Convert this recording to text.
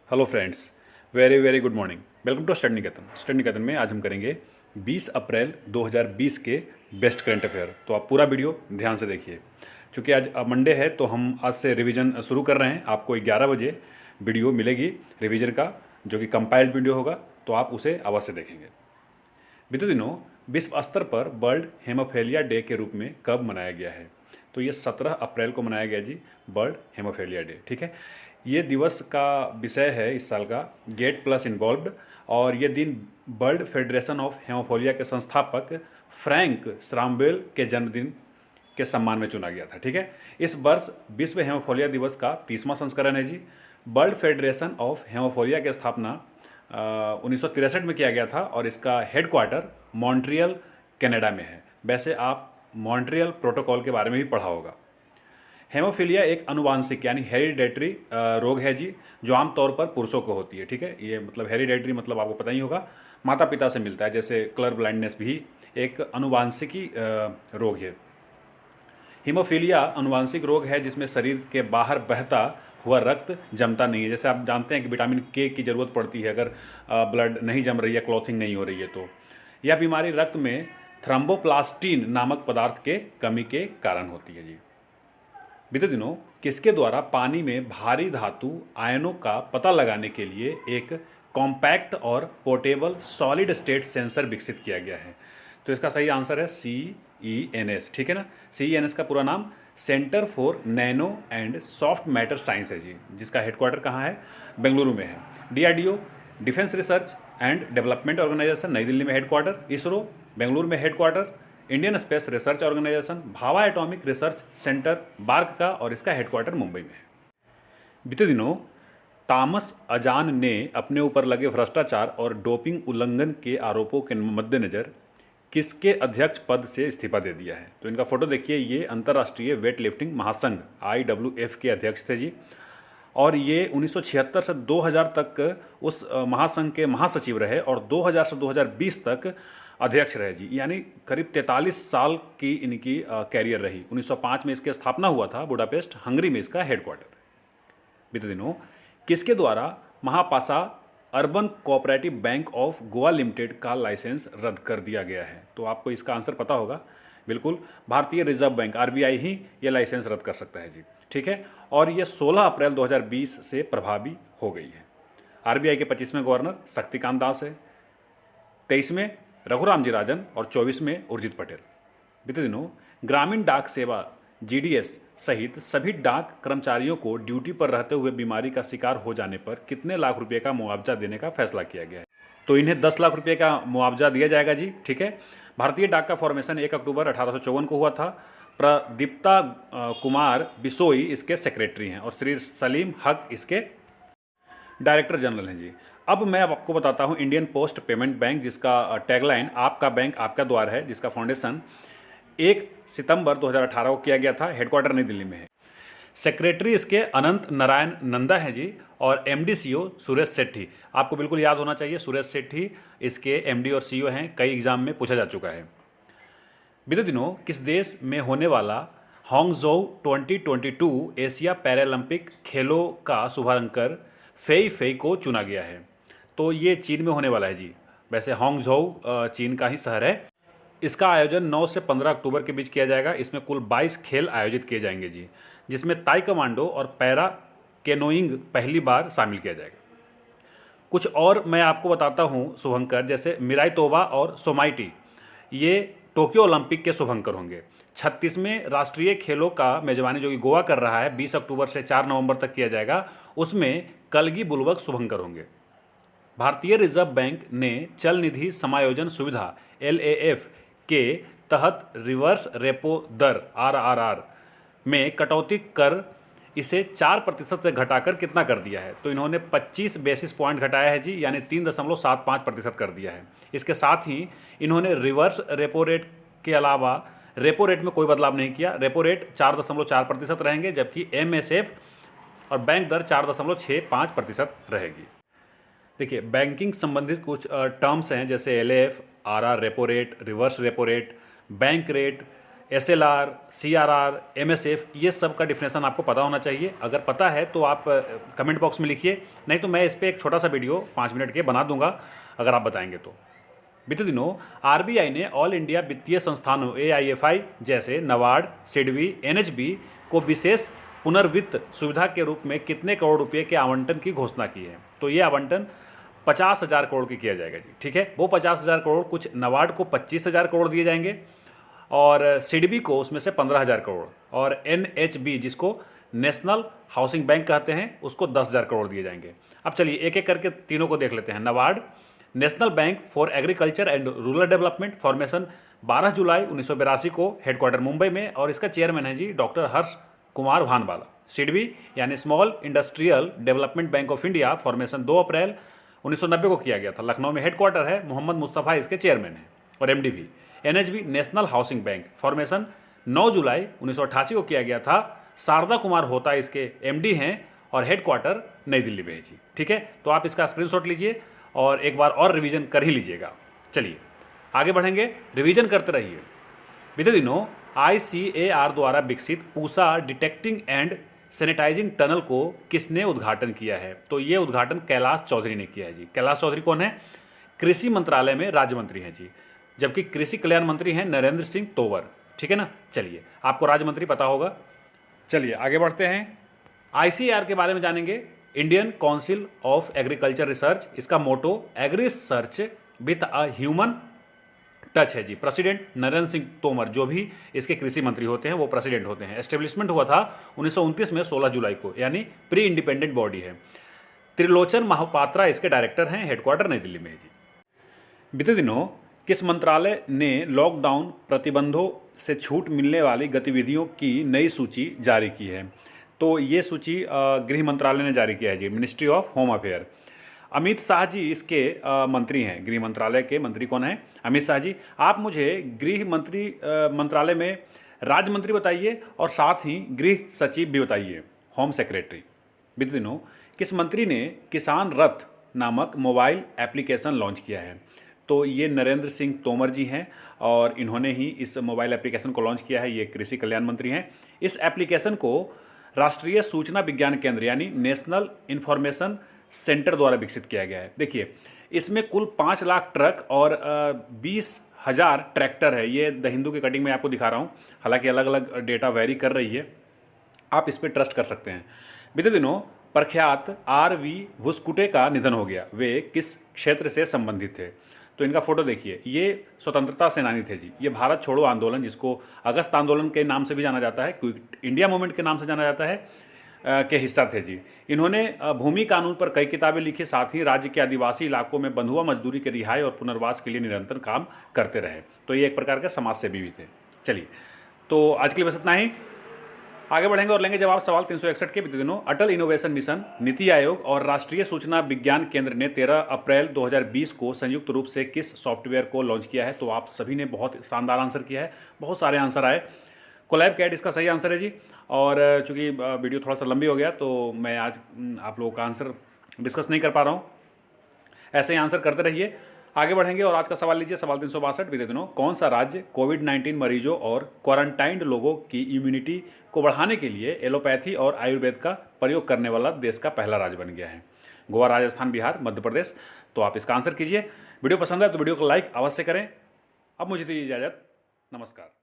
Hello friends, very very good morning. Welcome to study Niketan. Study Niketan में आज हम करेंगे 20 अप्रैल 2020 के बेस्ट करंट अफेयर। तो आप पूरा वीडियो ध्यान से देखिए। चूँकि आज मंडे है तो हम आज से रिवीजन शुरू कर रहे हैं। आपको 11 बजे वीडियो मिलेगी रिवीजन का, जो कि कंपाइल्ड वीडियो होगा, तो आप उसे अवश्य देखेंगे। बीते दिनों विश्व स्तर पर वर्ल्ड हेमोफेलिया डे के रूप में कब मनाया गया है? तो ये 17 अप्रैल को मनाया गया जी, वर्ल्ड हेमोफेलिया डे। ठीक है, ये दिवस का विषय है इस साल का गेट प्लस इन्वॉल्व्ड, और ये दिन वर्ल्ड फेडरेशन ऑफ हेमोफेलिया के संस्थापक फ्रैंक श्राम्बेल के जन्मदिन के सम्मान में चुना गया था। ठीक है, इस वर्ष विश्व हेमोफेलिया दिवस का 30वां संस्करण है जी। वर्ल्ड फेडरेशन ऑफ हेमोफेलिया की स्थापना 1963 में किया गया था और इसका हेडक्वार्टर मॉन्ट्रियल कनाडा में है। वैसे आप मॉन्ट्रियल प्रोटोकॉल के बारे में भी पढ़ा होगा। हेमोफीलिया एक अनुवांशिक यानी हेरिडेटरी रोग है जी, जो आमतौर पर पुरुषों को होती है। ठीक है, ये मतलब हेरिडेटरी मतलब आपको पता ही होगा, माता पिता से मिलता है। जैसे कलर ब्लाइंडनेस भी एक अनुवांशिकी रोग है। हीमोफीलिया अनुवांशिक रोग है जिसमें शरीर के बाहर बहता हुआ रक्त जमता नहीं है। जैसे आप जानते हैं कि विटामिन के की ज़रूरत पड़ती है अगर ब्लड नहीं जम रही है, क्लॉथिंग नहीं हो रही है। तो यह बीमारी रक्त में थ्रम्बोप्लास्टिन नामक पदार्थ के कमी के कारण होती है जी। बीते दिनों किसके द्वारा पानी में भारी धातु आयनों का पता लगाने के लिए एक कॉम्पैक्ट और पोर्टेबल सॉलिड स्टेट सेंसर विकसित किया गया है? तो इसका सही आंसर है CENS। ठीक है ना, CENS का पूरा नाम centre for nano and soft matter science है जी, जिसका हेडक्वार्टर कहाँ है? बेंगलुरु में है। DRDO defence research and development organisation नई दिल्ली में हेडक्वार्टर, इसरो बेंगलुरु में headquarter, Indian space research organisation Bhabha atomic research centre BARC का, और इसका हेडक्वार्टर मुंबई में है। बीते दिनों थॉमस अजान ने अपने ऊपर लगे भ्रष्टाचार और डोपिंग उल्लंघन के आरोपों के मद्देनजर किसके अध्यक्ष पद से इस्तीफा दे दिया है? तो इनका फोटो देखिए, ये अंतर्राष्ट्रीय वेट लिफ्टिंग महासंघ IWF के अध्यक्ष थे जी, और ये 1976 से 2000 तक उस महासंघ के महासचिव रहे और 2000 से 2020 तक अध्यक्ष रहे जी। यानी करीब 43 साल की इनकी कैरियर रही। 1905 में इसकी स्थापना हुआ था, बुडापेस्ट हंगरी में इसका हेडक्वार्टर। बीते दिनों किसके द्वारा Mapusa urban cooperative bank of Goa limited का लाइसेंस रद्द कर दिया गया है? तो आपको इसका आंसर पता होगा, बिल्कुल भारतीय रिजर्व बैंक RBI ही ये लाइसेंस रद्द कर सकता है जी। ठीक है, और ये 16 अप्रैल 2020 से प्रभावी हो गई है। RBI के 25वें गवर्नर शक्तिकांत दास है, 23वें रघुराम जी राजन और 24 में उर्जित पटेल। बीते दिनों ग्रामीण डाक सेवा GDS सहित सभी डाक कर्मचारियों को ड्यूटी पर रहते हुए बीमारी का शिकार हो जाने पर कितने लाख रुपए का मुआवजा देने का फैसला किया गया है? तो इन्हें 10 लाख रुपए का मुआवजा दिया जाएगा जी। ठीक है, भारतीय डाक का फॉर्मेशन 1 अक्टूबर 1854 को हुआ था। प्रदीप्ता कुमार बिसोई इसके सेक्रेटरी हैं और श्री सलीम हक इसके डायरेक्टर जनरल हैं जी। अब मैं आपको बताता हूं इंडियन पोस्ट पेमेंट बैंक, जिसका टैगलाइन आपका बैंक आपका द्वार है, जिसका फाउंडेशन 1 सितंबर 2018 को किया गया था। हेडक्वार्टर नई दिल्ली में है। सेक्रेटरी इसके अनंत नारायण नंदा हैं जी, और MD CEO सुरेश सेठी। आपको बिल्कुल याद होना चाहिए, सुरेश सेठी इसके MD और CEO हैं, कई एग्जाम में पूछा जा चुका है। बीते दिनों किस देश में होने वाला हांगझोउ 2022 एशिया पैरालंपिक खेलों का शुभारंभ कर फेई फेई को चुना गया है? तो ये चीन में होने वाला है जी। वैसे हांगझोउ चीन का ही शहर है। इसका आयोजन 9 से 15 अक्टूबर के बीच किया जाएगा। इसमें कुल 22 खेल आयोजित किए जाएंगे जी, जिसमें ताइक्वांडो और पैरा कैनोइंग पहली बार शामिल किया जाएगा। कुछ और मैं आपको बताता हूँ शुभंकर, जैसे मिराई तोबा और सोमाइटी, ये टोक्यो ओलंपिक के शुभंकर होंगे। 36वें राष्ट्रीय खेलों का मेजबानी जो कि गोवा कर रहा है, 20 अक्टूबर से 4 नवंबर तक किया जाएगा, उसमें कलगी बुलवक शुभंकर होंगे। भारतीय रिजर्व बैंक ने चल निधि समायोजन सुविधा LAF के तहत रिवर्स रेपो दर RRR में कटौती कर इसे 4% से घटाकर कितना कर दिया है? तो इन्होंने 25 बेसिस पॉइंट घटाया है जी, यानी 3.75% कर दिया है। इसके साथ ही इन्होंने रिवर्स रेपो रेट के अलावा रेपो रेट में कोई बदलाव नहीं किया। रेपो रेट 4.4% रहेंगे, जबकि MSF और बैंक दर 4.65% रहेगी। देखिए, बैंकिंग संबंधित कुछ टर्म्स हैं, जैसे LAF, RR repo rate, reverse repo rate, bank rate, SLR, CRR, MSF, ये सब का डिफिनेशन आपको पता होना चाहिए। अगर पता है तो आप कमेंट बॉक्स में लिखिए, नहीं तो मैं इस पर एक छोटा सा वीडियो 5 मिनट के बना दूंगा अगर आप बताएंगे तो। बीते दिनों RBI ने ऑल इंडिया वित्तीय संस्थानों AIFI जैसे नाबार्ड, सिडबी, NHB को विशेष पुनर्वित्त सुविधा के रूप में कितने करोड़ रुपए के आवंटन की घोषणा की है। तो ये आवंटन 50,000 करोड़ की किया जाएगा जी, ठीक है। वो 50,000 करोड़, कुछ नाबार्ड को 25,000 करोड़ दिए जाएंगे और सिडबी को उसमें से 15,000 करोड़, और NHB जिसको नेशनल हाउसिंग बैंक कहते हैं उसको 10,000 करोड़ दिए जाएंगे। अब चलिए एक एक करके तीनों को देख लेते हैं। NABARD, national bank for agriculture and rural development, formation 12 जुलाई 1982 को, हेडक्वार्टर मुंबई में, और इसका चेयरमैन है जी डॉक्टर हर्ष कुमार भानवाला। सिडबी यानी small industrial development bank of India, formation 2 अप्रैल 1990 को किया गया था, लखनऊ में हेडक्वार्टर है, मोहम्मद मुस्तफ़ा इसके चेयरमैन हैं और MD भी। NHB national housing bank, formation 9 जुलाई 1988 को किया गया था, शारदा कुमार होता इसके MD हैं और हेडक्वार्टर नई दिल्ली में है जी, ठीक है। तो आप इसका स्क्रीनशॉट लीजिए और एक बार और रिवीजन कर ही लीजिएगा। चलिए आगे बढ़ेंगे, रिवीजन करते रहिए। बीते दिनों ICAR द्वारा विकसित Pusa detecting and sanitising tunnel को किसने उद्घाटन किया है। तो ये उद्घाटन कैलाश चौधरी ने किया है जी। कैलाश चौधरी कौन है? कृषि मंत्रालय में राज्य मंत्री हैं जी, जबकि कृषि कल्याण मंत्री हैं नरेंद्र सिंह तोमर, ठीक है ना। चलिए आपको राज्य मंत्री पता होगा। चलिए आगे बढ़ते हैं, ICAR के बारे में जानेंगे। Indian council of agriculture research, इसका motto agri research with a human touch है जी। प्रेसिडेंट नरेंद्र सिंह तोमर, जो भी इसके कृषि मंत्री होते हैं वो प्रेसिडेंट होते हैं। एस्टेब्लिशमेंट हुआ था 1929 में 16 जुलाई को, यानी प्री इंडिपेंडेंट बॉडी है। त्रिलोचन महापात्रा इसके डायरेक्टर हैं, हेडक्वार्टर नई दिल्ली में है जी। बीते दिनों किस मंत्रालय ने लॉकडाउन प्रतिबंधों से छूट मिलने वाली गतिविधियों की नई सूची जारी की है। तो ये सूची गृह मंत्रालय ने जारी किया है जी, ministry of home affair. Amit Shah ji इसके मंत्री हैं, गृह मंत्रालय के मंत्री कौन हैं? अमित शाह जी। आप मुझे गृह मंत्री मंत्रालय में राज्य मंत्री बताइए और साथ ही गृह सचिव भी बताइए, होम सेक्रेटरी। बीते दिनों किस मंत्री ने किसान रथ नामक मोबाइल एप्लीकेशन लॉन्च किया है। तो ये नरेंद्र सिंह तोमर जी हैं और इन्होंने ही इस मोबाइल एप्लीकेशन को लॉन्च किया है। ये कृषि कल्याण मंत्री हैं। इस एप्लीकेशन को राष्ट्रीय सूचना विज्ञान केंद्र यानी नेशनल इंफॉर्मेशन सेंटर द्वारा विकसित किया गया है। देखिए इसमें कुल 5 लाख ट्रक और 20,000 ट्रैक्टर है। ये द हिंदू की कटिंग में आपको दिखा रहा हूँ, हालांकि अलग अलग डेटा वेरी कर रही है, आप इस पर ट्रस्ट कर सकते हैं। बीते दिनों प्रख्यात RV वुस्कुटे का निधन हो गया। वे किस क्षेत्र से संबंधित थे। तो इनका फोटो देखिए, ये स्वतंत्रता सेनानी थे जी। ये भारत छोड़ो आंदोलन, जिसको अगस्त आंदोलन के नाम से भी जाना जाता है, क्विट इंडिया मूवमेंट के नाम से जाना जाता है, के हिस्सा थे जी। इन्होंने भूमि कानून पर कई किताबें लिखी, साथ ही राज्य के आदिवासी इलाकों में बंधुआ मजदूरी के रिहाई और पुनर्वास के लिए निरंतर काम करते रहे। तो ये एक प्रकार के समाज सेवी भी थे। चलिए तो आज के लिए बस इतना ही, आगे बढ़ेंगे और लेंगे जवाब सवाल 361 के। बीते दिनों अटल इनोवेशन मिशन, नीति आयोग और राष्ट्रीय सूचना विज्ञान केंद्र ने 13 अप्रैल 2020 को संयुक्त रूप से किस सॉफ्टवेयर को लॉन्च किया है। तो आप सभी ने बहुत शानदार आंसर किया है, बहुत सारे आंसर आए। कोलैब कैट इसका सही आंसर है जी। और चूंकि वीडियो थोड़ा सा लंबी हो गया तो मैं आज आप लोगों का आंसर डिस्कस नहीं कर पा रहा हूँ, ऐसे ही आंसर करते रहिए। आगे बढ़ेंगे और आज का सवाल लीजिए, सवाल 362। बीते दिनों कौन सा राज्य कोविड-19 मरीजों और क्वारंटाइंड लोगों की इम्यूनिटी को बढ़ाने के लिए एलोपैथी और आयुर्वेद का प्रयोग करने वाला देश का पहला राज्य बन गया है। गोवा, राजस्थान, बिहार, मध्य प्रदेश। तो आप इसका आंसर कीजिए। वीडियो पसंद है तो वीडियो को लाइक अवश्य करें। अब मुझे दीजिए इजाज़त, नमस्कार।